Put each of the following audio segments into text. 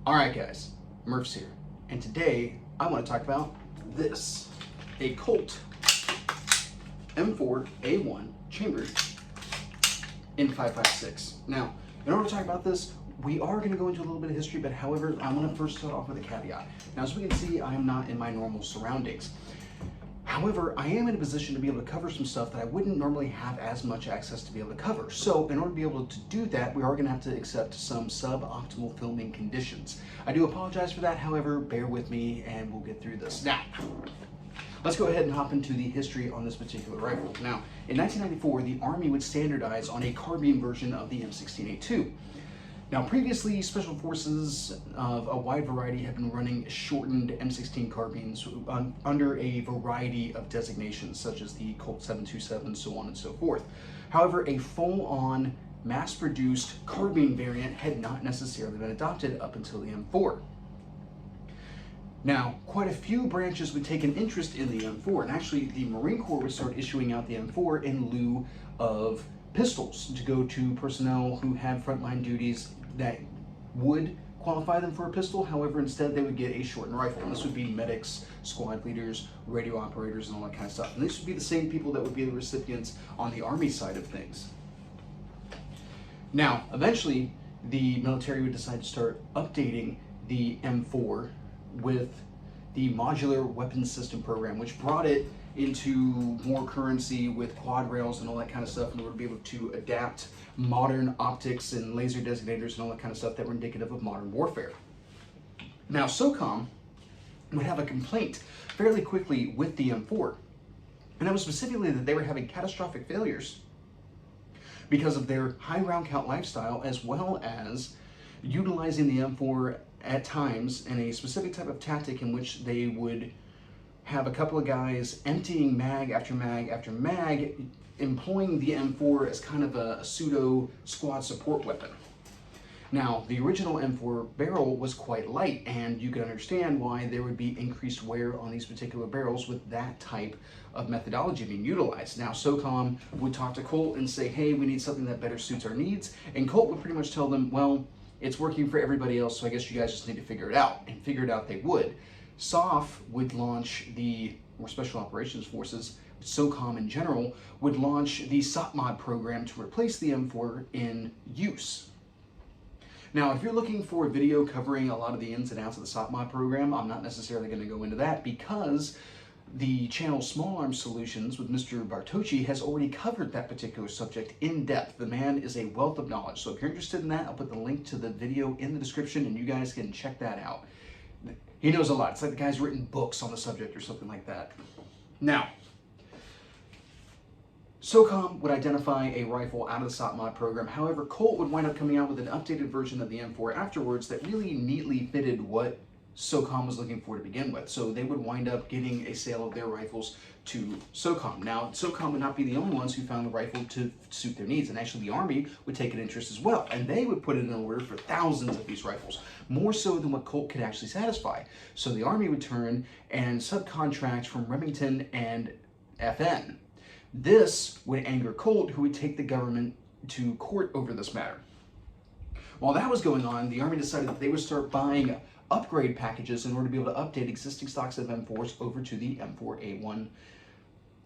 Alright guys, Murph's here, and today I want to talk about this, a Colt M4A1 chambered in 5.56. Now, in order to talk about this, we are going to go into a little bit of history, but however, I want to first start off with a caveat. Now, as we can see, I am not in my normal surroundings. However, I am in a position to be able to cover some stuff that I wouldn't normally have as much access to be able to cover. So in order to be able to do that, we are going to have to accept some suboptimal filming conditions. I do apologize for that, however, bear with me and we'll get through this. Now, let's go ahead and hop into the history on this particular rifle. Now, in 1994, the Army would standardize on a carbine version of the M16A2. Now, previously, Special Forces of a wide variety have been running shortened M16 carbines under a variety of designations, such as the Colt 727, so on and so forth. However, a full-on, mass-produced carbine variant had not necessarily been adopted up until the M4. Now, quite a few branches would take an interest in the M4, and actually the Marine Corps would start issuing out the M4 in lieu of pistols to go to personnel who had frontline duties that would qualify them for a pistol. However, instead they would get a shortened rifle, and this would be medics, squad leaders, radio operators, and all that kind of stuff. And these would be the same people that would be the recipients on the Army side of things. Now, eventually, the military would decide to start updating the M4 with the Modular Weapons System program, which brought it into more currency with quad rails and all that kind of stuff in order to be able to adapt modern optics and laser designators and all that kind of stuff that were indicative of modern warfare. Now, SOCOM would have a complaint fairly quickly with the M4, and that was specifically that they were having catastrophic failures because of their high round count lifestyle, as well as utilizing the M4 at times in a specific type of tactic in which they would have a couple of guys emptying mag after mag after mag, employing the M4 as kind of a pseudo squad support weapon. Now, the original M4 barrel was quite light, and you can understand why there would be increased wear on these particular barrels with that type of methodology being utilized. Now, SOCOM would talk to Colt and say, hey, we need something that better suits our needs, and Colt would pretty much tell them, well, it's working for everybody else, so I guess you guys just need to figure it out. And figure it out they would. SOF would launch or Special Operations Forces, SOCOM in general, would launch the SOPMOD program to replace the M4 in use. Now, if you're looking for a video covering a lot of the ins and outs of the SOPMOD program, I'm not necessarily going to go into that because the channel Small Arms Solutions with Mr. Bartocci has already covered that particular subject in depth. The man is a wealth of knowledge. So if you're interested in that, I'll put the link to the video in the description and you guys can check that out. He knows a lot. It's like the guy's written books on the subject or something like that. Now, SOCOM would identify a rifle out of the SOPMOD program. However, Colt would wind up coming out with an updated version of the M4 afterwards that really neatly fitted what SOCOM was looking for to begin with. So they would wind up getting a sale of their rifles to SOCOM. Now, SOCOM would not be the only ones who found the rifle to suit their needs, and actually the Army would take an interest as well, and they would put it in order for thousands of these rifles, more so than what Colt could actually satisfy. So the Army would turn and subcontract from Remington and FN. This would anger Colt, who would take the government to court over this matter. While that was going on, the Army decided that they would start buying upgrade packages in order to be able to update existing stocks of M4s over to the M4A1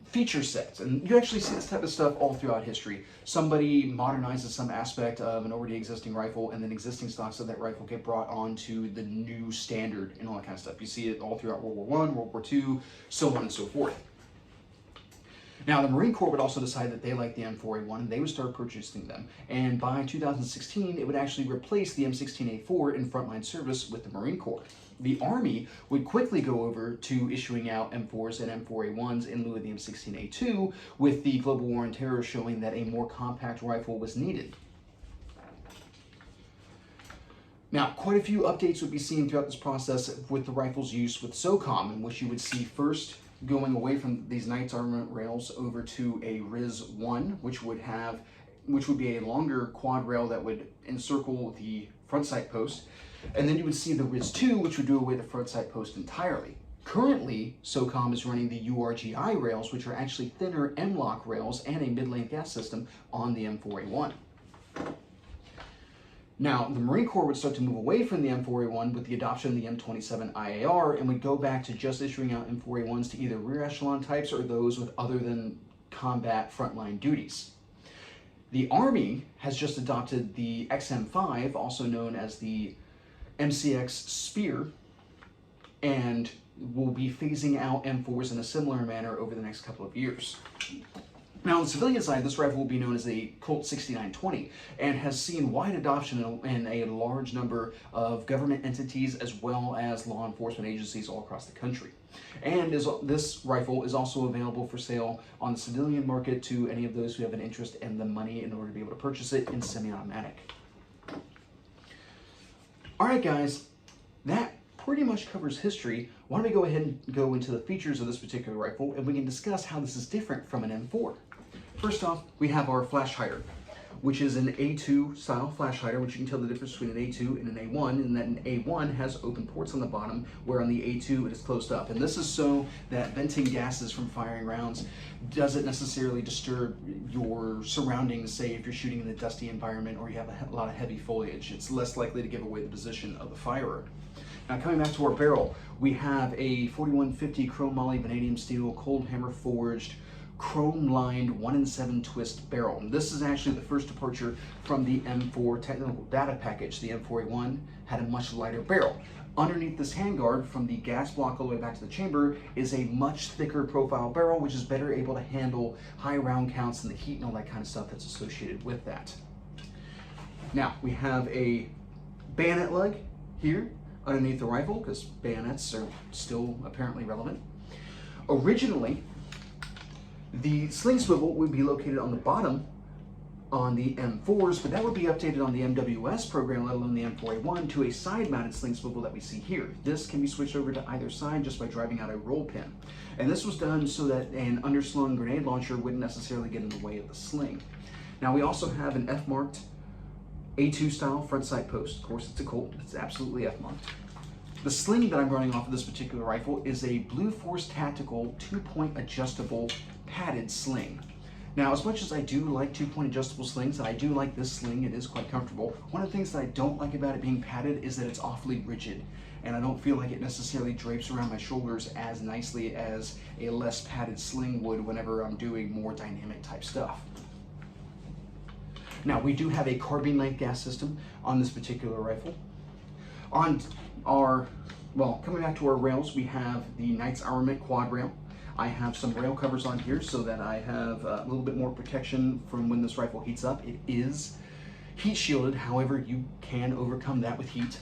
feature sets. And you actually see this type of stuff all throughout history. Somebody modernizes some aspect of an already existing rifle, and then existing stocks of that rifle get brought onto the new standard and all that kind of stuff. You see it all throughout World War I, World War II, so on and so forth. Now, the Marine Corps would also decide that they liked the M4A1 and they would start purchasing them. And by 2016, it would actually replace the M16A4 in frontline service with the Marine Corps. The Army would quickly go over to issuing out M4s and M4A1s in lieu of the M16A2, with the global war on terror showing that a more compact rifle was needed. Now, quite a few updates would be seen throughout this process with the rifle's use with SOCOM, in which you would see first going away from these Knights armament rails over to a RIS-1, which would be a longer quad rail that would encircle the front sight post, and then you would see the RIS-2, which would do away the front sight post entirely. Currently, SOCOM is running the URGI rails, which are actually thinner M-LOK rails and a mid-length gas system on the M4A1. Now, the Marine Corps would start to move away from the M4A1 with the adoption of the M27 IAR and would go back to just issuing out M4A1s to either rear echelon types or those with other than combat frontline duties. The Army has just adopted the XM5, also known as the MCX Spear, and will be phasing out M4s in a similar manner over the next couple of years. Now, on the civilian side, this rifle will be known as a Colt 6920 and has seen wide adoption in a large number of government entities as well as law enforcement agencies all across the country. And this rifle is also available for sale on the civilian market to any of those who have an interest in the money in order to be able to purchase it in semi-automatic. All right, guys, that pretty much covers history. Why don't we go ahead and go into the features of this particular rifle and we can discuss how this is different from an M4. First off, we have our flash hider, which is an A2 style flash hider, which you can tell the difference between an A2 and an A1, and that an A1 has open ports on the bottom, where on the A2 it is closed up. And this is so that venting gases from firing rounds doesn't necessarily disturb your surroundings, say if you're shooting in a dusty environment or you have a lot of heavy foliage. It's less likely to give away the position of the firer. Now, coming back to our barrel, we have a 4150 chrome moly vanadium steel cold hammer forged chrome-lined 1-in-7 twist barrel. And this is actually the first departure from the M4 technical data package. The M4A1 had a much lighter barrel. Underneath this handguard, from the gas block all the way back to the chamber, is a much thicker profile barrel, which is better able to handle high round counts and the heat and all that kind of stuff that's associated with that. Now, we have a bayonet lug here underneath the rifle, because bayonets are still apparently relevant. Originally, the sling swivel would be located on the bottom on the M4s, but that would be updated on the MWS program, let alone the M4A1, to a side-mounted sling swivel that we see here. This can be switched over to either side just by driving out a roll pin. And this was done so that an underslung grenade launcher wouldn't necessarily get in the way of the sling. Now, we also have an F-marked A2 style front sight post. Of course, it's a Colt, it's absolutely F-marked. The sling that I'm running off of this particular rifle is a Blue Force Tactical 2-point adjustable padded sling. Now, as much as I do like 2-point adjustable slings, and I do like this sling, it is quite comfortable, one of the things that I don't like about it being padded is that it's awfully rigid, and I don't feel like it necessarily drapes around my shoulders as nicely as a less padded sling would whenever I'm doing more dynamic type stuff. Now, we do have a carbine length gas system on this particular rifle. On our, well, coming back to our rails, we have the Knight's Armament quad rail. I have some rail covers on here so that I have a little bit more protection from when this rifle heats up. It is heat shielded, however, you can overcome that with heat.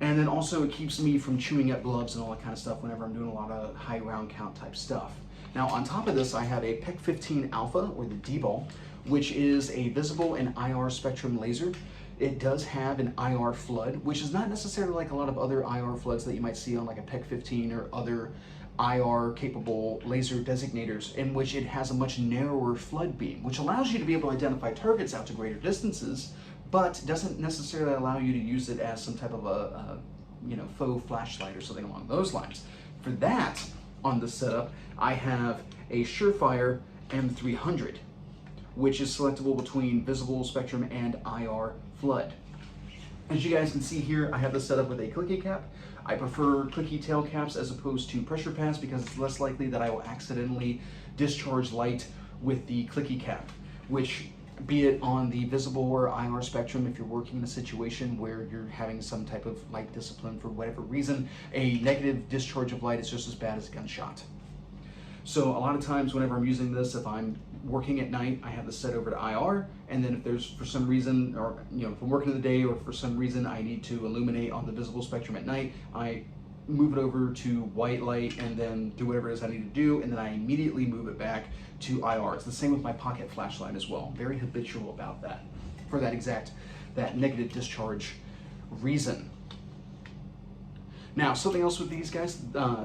And then also it keeps me from chewing up gloves and all that kind of stuff whenever I'm doing a lot of high round count type stuff. Now, on top of this, I have a PEC 15 Alpha, or the D-ball, which is a visible and IR spectrum laser. It does have an IR flood, which is not necessarily like a lot of other IR floods that you might see on like a PEC 15 or other IR capable laser designators, in which it has a much narrower flood beam, which allows you to be able to identify targets out to greater distances, but doesn't necessarily allow you to use it as some type of a faux flashlight or something along those lines. For that, on the setup, I have a Surefire M300, which is selectable between visible, spectrum, and IR flood. As you guys can see here, I have this set up with a clicky cap. I prefer clicky tail caps as opposed to pressure pass because it's less likely that I will accidentally discharge light with the clicky cap, which, be it on the visible or IR spectrum, if you're working in a situation where you're having some type of light discipline for whatever reason, a negative discharge of light is just as bad as a gunshot. So a lot of times whenever I'm using this, if I'm working at night, I have this set over to IR, and then if there's for some reason, or if I'm working in the day or for some reason I need to illuminate on the visible spectrum at night, I move it over to white light and then do whatever it is I need to do, and then I immediately move it back to IR. It's the same with my pocket flashlight as well. Very habitual about that, for that negative discharge reason. Now, something else with these guys,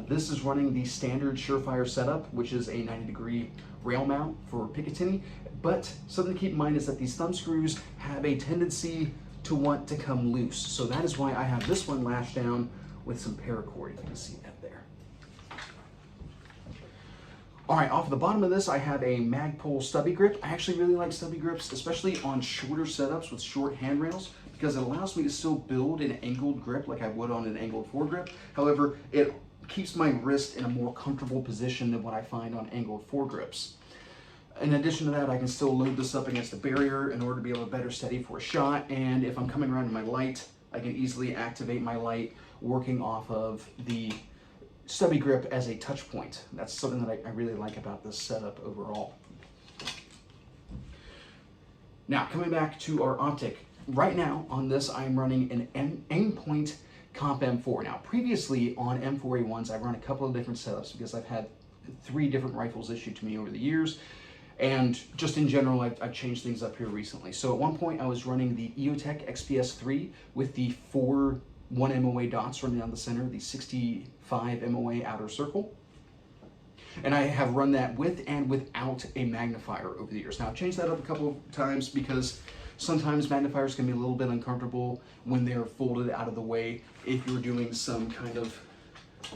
this is running the standard Surefire setup, which is a 90-degree rail mount for Picatinny, but something to keep in mind is that these thumb screws have a tendency to want to come loose. So that is why I have this one lashed down with some paracord, if you can see that there. All right, off the bottom of this, I have a Magpul stubby grip. I actually really like stubby grips, especially on shorter setups with short handrails, because it allows me to still build an angled grip like I would on an angled foregrip. However, it keeps my wrist in a more comfortable position than what I find on angled foregrips. In addition to that, I can still load this up against a barrier in order to be able to better steady for a shot, and if I'm coming around to my light, I can easily activate my light working off of the stubby grip as a touch point. That's something that I really like about this setup overall. Now, coming back to our optic, right now on this I'm running an Aimpoint Comp M4. Now, previously on M4A1s, I've run a couple of different setups because I've had 3 different rifles issued to me over the years. And just in general, I've changed things up here recently. So at one point I was running the EOTech XPS3 with the 4 1 MOA dots running down the center, the 65 MOA outer circle. And I have run that with and without a magnifier over the years. Now I've changed that up a couple of times because sometimes magnifiers can be a little bit uncomfortable when they're folded out of the way. If you're doing some kind of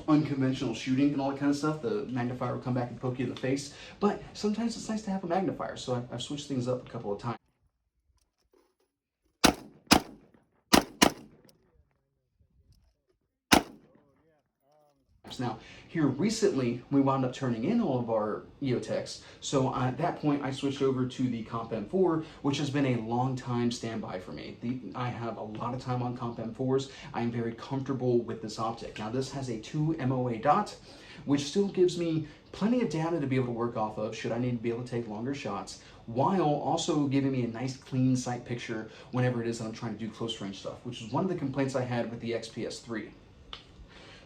unconventional shooting and all that kind of stuff, the magnifier will come back and poke you in the face. But sometimes it's nice to have a magnifier, so I've switched things up a couple of times. Now, here recently, we wound up turning in all of our EOTechs, so at that point, I switched over to the Comp M4, which has been a long time standby for me. I have a lot of time on Comp M4s. I'm very comfortable with this optic. Now, this has a 2 MOA dot, which still gives me plenty of data to be able to work off of should I need to be able to take longer shots, while also giving me a nice clean sight picture whenever it is that I'm trying to do close range stuff, which is one of the complaints I had with the XPS3.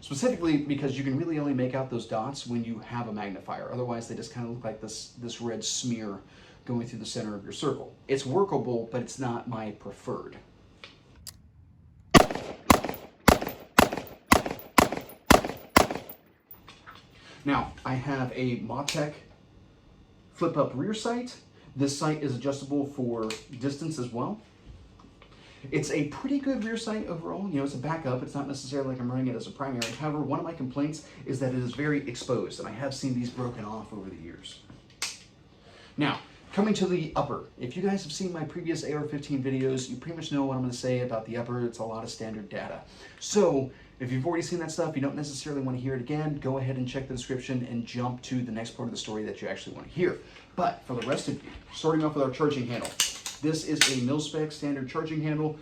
Specifically because you can really only make out those dots when you have a magnifier. Otherwise, they just kind of look like this red smear going through the center of your circle. It's workable, but it's not my preferred. Now, I have a Motec flip-up rear sight. This sight is adjustable for distance as well. It's a pretty good rear sight overall. You know, it's a backup. It's not necessarily like I'm running it as a primary. However, one of my complaints is that it is very exposed, and I have seen these broken off over the years. Now, coming to the upper. If you guys have seen my previous AR-15 videos, you pretty much know what I'm going to say about the upper. It's a lot of standard data. So, if you've already seen that stuff, you don't necessarily want to hear it again, go ahead and check the description and jump to the next part of the story that you actually want to hear. But for the rest of you, starting off with our charging handle. This is a mil-spec standard charging handle,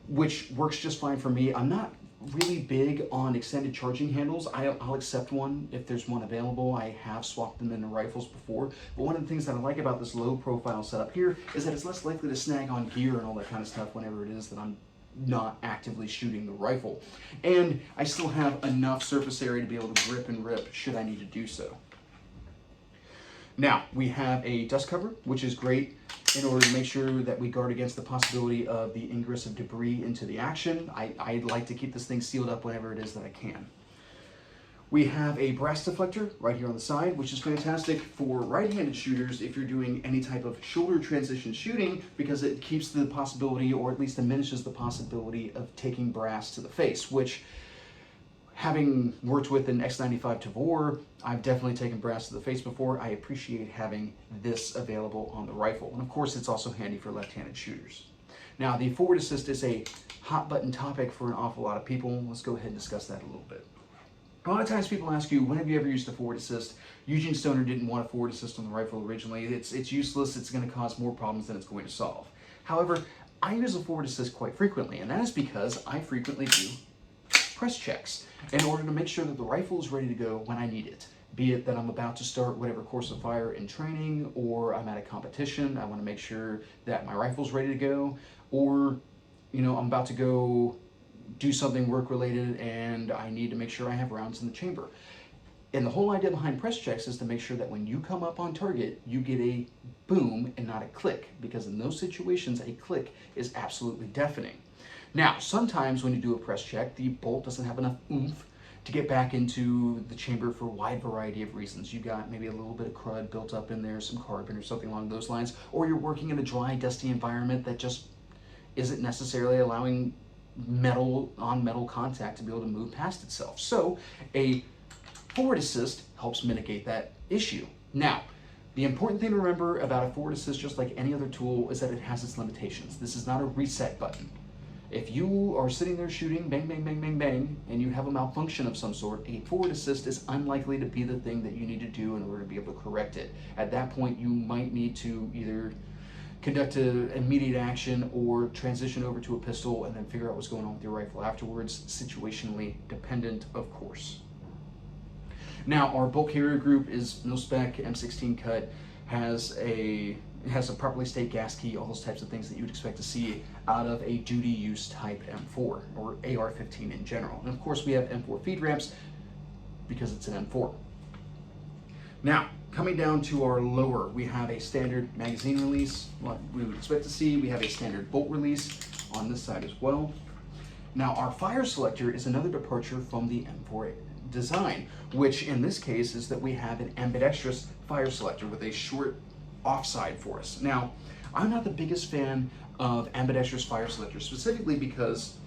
which works just fine for me. I'm not really big on extended charging handles. I'll accept one if there's one available. I have swapped them into rifles before. But one of the things that I like about this low profile setup here is that it's less likely to snag on gear and all that kind of stuff whenever it is that I'm not actively shooting the rifle. And I still have enough surface area to be able to grip and rip should I need to do so. Now, we have a dust cover, which is great in order to make sure that we guard against the possibility of the ingress of debris into the action. I like to keep this thing sealed up whenever it is that I can. We have a brass deflector right here on the side, which is fantastic for right-handed shooters if you're doing any type of shoulder transition shooting, because it keeps the possibility, or at least diminishes the possibility, of taking brass to the face, which, having worked with an X95 Tavor, I've definitely taken brass to the face before. I appreciate having this available on the rifle. And of course, it's also handy for left-handed shooters. Now, the forward assist is a hot button topic for an awful lot of people. Let's go ahead and discuss that a little bit. A lot of times people ask you, when have you ever used a forward assist? Eugene Stoner didn't want a forward assist on the rifle originally. It's useless. It's going to cause more problems than it's going to solve. However, I use a forward assist quite frequently, and that is because I frequently do press checks in order to make sure that the rifle is ready to go when I need it. Be it that I'm about to start whatever course of fire in training, or I'm at a competition, I want to make sure that my rifle's ready to go, or, you know, I'm about to go do something work related and I need to make sure I have rounds in the chamber. And the whole idea behind press checks is to make sure that when you come up on target, you get a boom and not a click, because in those situations, a click is absolutely deafening. Now, sometimes when you do a press check, the bolt doesn't have enough oomph to get back into the chamber for a wide variety of reasons. You got maybe a little bit of crud built up in there, some carbon or something along those lines, or you're working in a dry, dusty environment that just isn't necessarily allowing metal on metal contact to be able to move past itself. So a forward assist helps mitigate that issue. Now, The important thing to remember about a forward assist, just like any other tool, is that it has its limitations. This is not a reset button. If you are sitting there shooting, bang, bang, bang, bang, bang, and you have a malfunction of some sort, a forward assist is unlikely to be the thing that you need to do in order to be able to correct it. At that point, you might need to either conduct an immediate action or transition over to a pistol and then figure out what's going on with your rifle afterwards, situationally dependent, of course. Now, our bolt carrier group is mil-spec, M16 cut, has a properly staked gas key, all those types of things that you would expect to see out of a duty use type M4 or AR-15 in general. And of course, we have M4 feed ramps because it's an M4. Now, coming down to our lower, we have a standard magazine release, what we would expect to see. We have a standard bolt release on this side as well. Now, our fire selector is another departure from the M4 design, which in this case is that we have an ambidextrous fire selector with a short offside for us. Now, I'm not the biggest fan of ambidextrous fire selectors, specifically because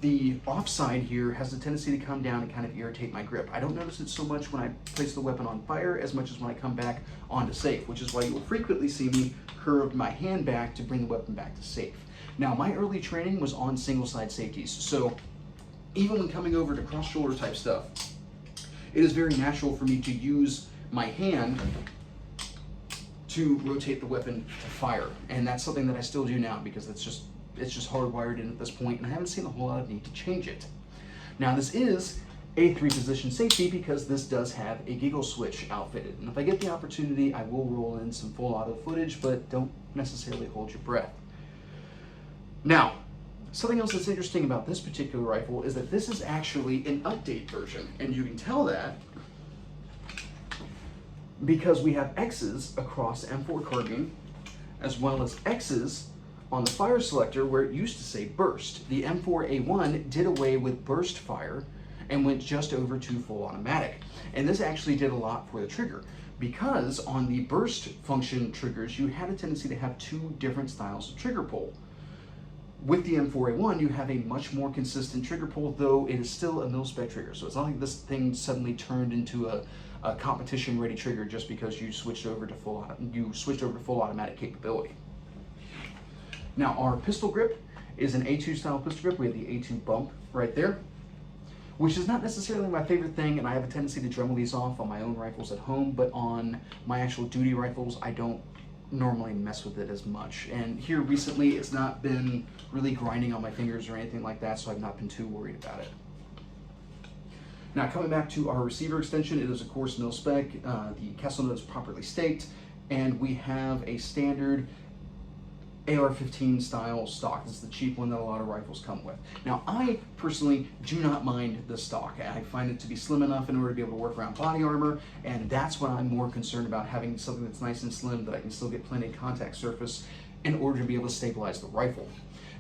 the offside here has a tendency to come down and kind of irritate my grip. I don't notice it so much when I place the weapon on fire as much as when I come back onto safe, which is why you will frequently see me curve my hand back to bring the weapon back to safe. Now, my early training was on single side safeties, so even when coming over to cross shoulder type stuff, it is very natural for me to use my hand to rotate the weapon to fire. And that's something that I still do now because it's just hardwired in at this point, and I haven't seen a whole lot of need to change it. Now, this is a 3-position safety because this does have a giggle switch outfitted. And if I get the opportunity, I will roll in some full auto footage, but don't necessarily hold your breath. Now, something else that's interesting about this particular rifle is that this is actually an update version, and you can tell that because we have X's across M4 carbine, as well as X's on the fire selector where it used to say burst. The M4A1 did away with burst fire and went just over to full automatic. And this actually did a lot for the trigger because on the burst function triggers, you had a tendency to have two different styles of trigger pull. With the M4A1, you have a much more consistent trigger pull, though it is still a mil-spec trigger. So it's not like this thing suddenly turned into a competition-ready trigger just because you switched over to full automatic capability. Now, our pistol grip is an A2 style pistol grip. We have the A2 bump right there, which is not necessarily my favorite thing, and I have a tendency to Dremel these off on my own rifles at home, but on my actual duty rifles, I don't normally mess with it as much. And here recently, it's not been really grinding on my fingers or anything like that, so I've not been too worried about it. Now, coming back to our receiver extension, it is of course mil-spec. The Kessel nut is properly staked, and we have a standard AR-15 style stock. This is the cheap one that a lot of rifles come with. Now, I personally do not mind the stock. I find it to be slim enough in order to be able to work around body armor, and that's what I'm more concerned about, having something that's nice and slim that I can still get plenty of contact surface in order to be able to stabilize the rifle.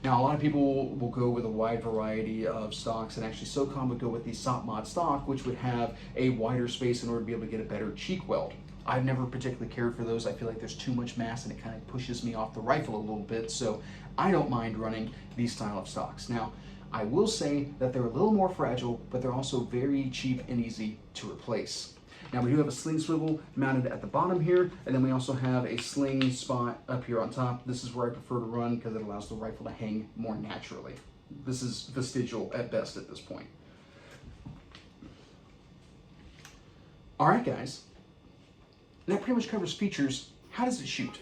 Now, a lot of people will go with a wide variety of stocks, and actually SOCOM would go with the SOP mod stock, which would have a wider space in order to be able to get a better cheek weld. I've never particularly cared for those. I feel like there's too much mass and it kind of pushes me off the rifle a little bit, so I don't mind running these style of stocks. Now, I will say that they're a little more fragile, but they're also very cheap and easy to replace. Now, we do have a sling swivel mounted at the bottom here, and then we also have a sling spot up here on top. This is where I prefer to run because it allows the rifle to hang more naturally. This is vestigial at best at this point. All right, guys. That pretty much covers features. How does it shoot?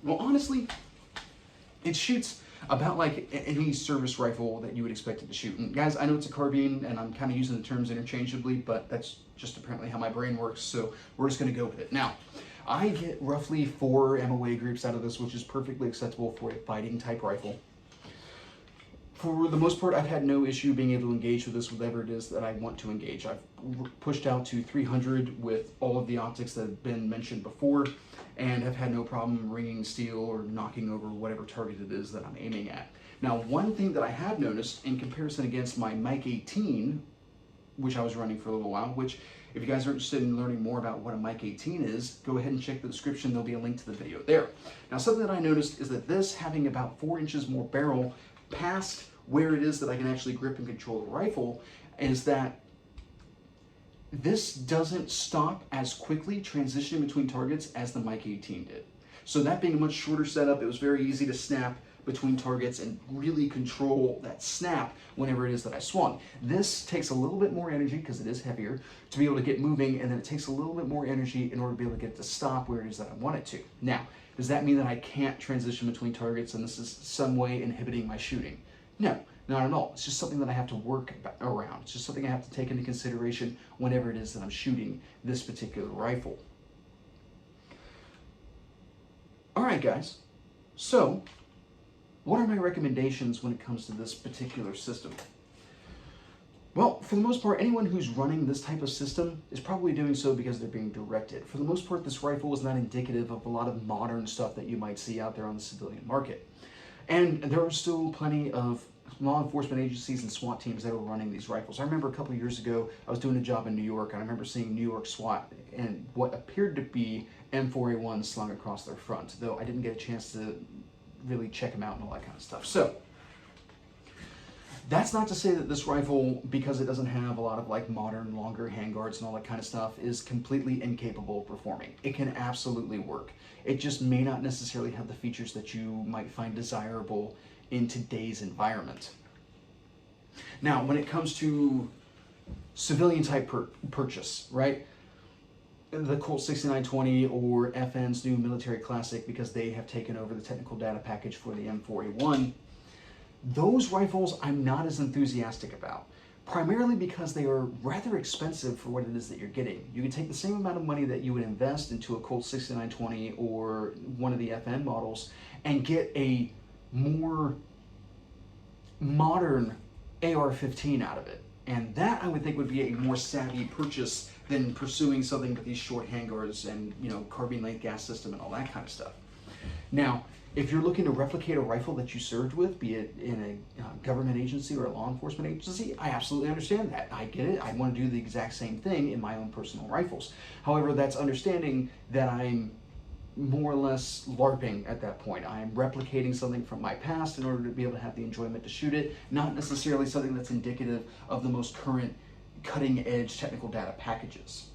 Well, honestly, it shoots about like any service rifle that you would expect it to shoot. And guys, I know it's a carbine, and I'm kind of using the terms interchangeably, but that's just apparently how my brain works, so we're just going to go with it. Now, I get roughly 4 MOA groups out of this, which is perfectly acceptable for a fighting type rifle. For the most part, I've had no issue being able to engage with this, whatever it is that I want to engage. I've pushed out to 300 with all of the optics that have been mentioned before, and have had no problem ringing steel or knocking over whatever target it is that I'm aiming at. Now, one thing that I have noticed in comparison against my Mike 18, which I was running for a little while, which if you guys are interested in learning more about what a Mike 18 is, go ahead and check the description. There'll be a link to the video there. Now, something that I noticed is that this having about 4 inches more barrel past where it is that I can actually grip and control the rifle is that this doesn't stop as quickly transitioning between targets as the Mike 18 did. So that being a much shorter setup, it was very easy to snap between targets and really control that snap whenever it is that I swung. This takes a little bit more energy because it is heavier to be able to get moving, and then it takes a little bit more energy in order to be able to get it to stop where it is that I want it to. Now, does that mean that I can't transition between targets and this is some way inhibiting my shooting? No, not at all. It's just something that I have to work around. It's just something I have to take into consideration whenever it is that I'm shooting this particular rifle. All right, guys. So, what are my recommendations when it comes to this particular system? Well, for the most part, anyone who's running this type of system is probably doing so because they're being directed. For the most part, this rifle is not indicative of a lot of modern stuff that you might see out there on the civilian market. And there are still plenty of law enforcement agencies and SWAT teams that are running these rifles. I remember a couple of years ago, I was doing a job in New York, and I remember seeing New York SWAT and what appeared to be M4A1 slung across their front, though I didn't get a chance to really check them out and all that kind of stuff. So, that's not to say that this rifle, because it doesn't have a lot of like modern, longer handguards and all that kind of stuff, is completely incapable of performing. It can absolutely work. It just may not necessarily have the features that you might find desirable in today's environment. Now, when it comes to civilian type purchase, right? The Colt 6920 or FN's new military classic, because they have taken over the technical data package for the M4A1, those rifles I'm not as enthusiastic about, primarily because they are rather expensive for what it is that you're getting. You can take the same amount of money that you would invest into a Colt 6920 or one of the FN models and get a more modern AR-15 out of it. And that I would think would be a more savvy purchase than pursuing something with these short handguards and, you know, carbine length gas system and all that kind of stuff. Now, if you're looking to replicate a rifle that you served with, be it in a government agency or a law enforcement agency, I absolutely understand that. I get it. I want to do the exact same thing in my own personal rifles. However, that's understanding that I'm more or less LARPing at that point. I'm replicating something from my past in order to be able to have the enjoyment to shoot it, not necessarily something that's indicative of the most current cutting-edge technical data packages.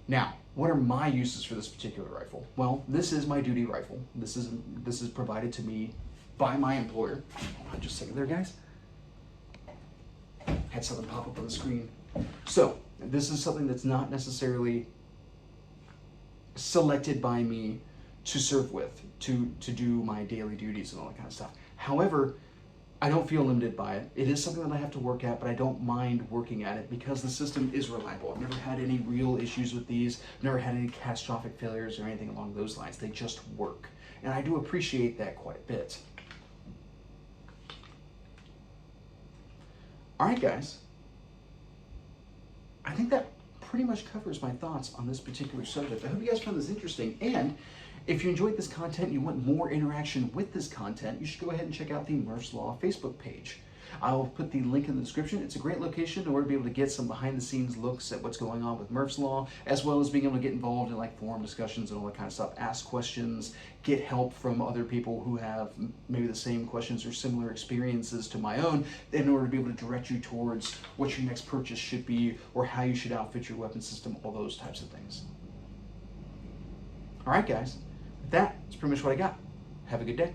Now, what are my uses for this particular rifle? Well, this is my duty rifle. This is provided to me by my employer. Hold on just a second there, guys. Had something pop up on the screen. So, this is something that's not necessarily selected by me to serve with, to do my daily duties and all that kind of stuff. However, I don't feel limited by it. It is something that I have to work at, but I don't mind working at it because the system is reliable. I've never had any real issues with these, never had any catastrophic failures or anything along those lines. They just work. And I do appreciate that quite a bit. All right, guys. I think that pretty much covers my thoughts on this particular subject. I hope you guys found this interesting, and if you enjoyed this content and you want more interaction with this content, you should go ahead and check out the Murph's Law Facebook page. I'll put the link in the description. It's a great location in order to be able to get some behind-the-scenes looks at what's going on with Murph's Law, as well as being able to get involved in like forum discussions and all that kind of stuff, ask questions, get help from other people who have maybe the same questions or similar experiences to my own in order to be able to direct you towards what your next purchase should be or how you should outfit your weapon system, all those types of things. All right, guys. That's pretty much what I got. Have a good day.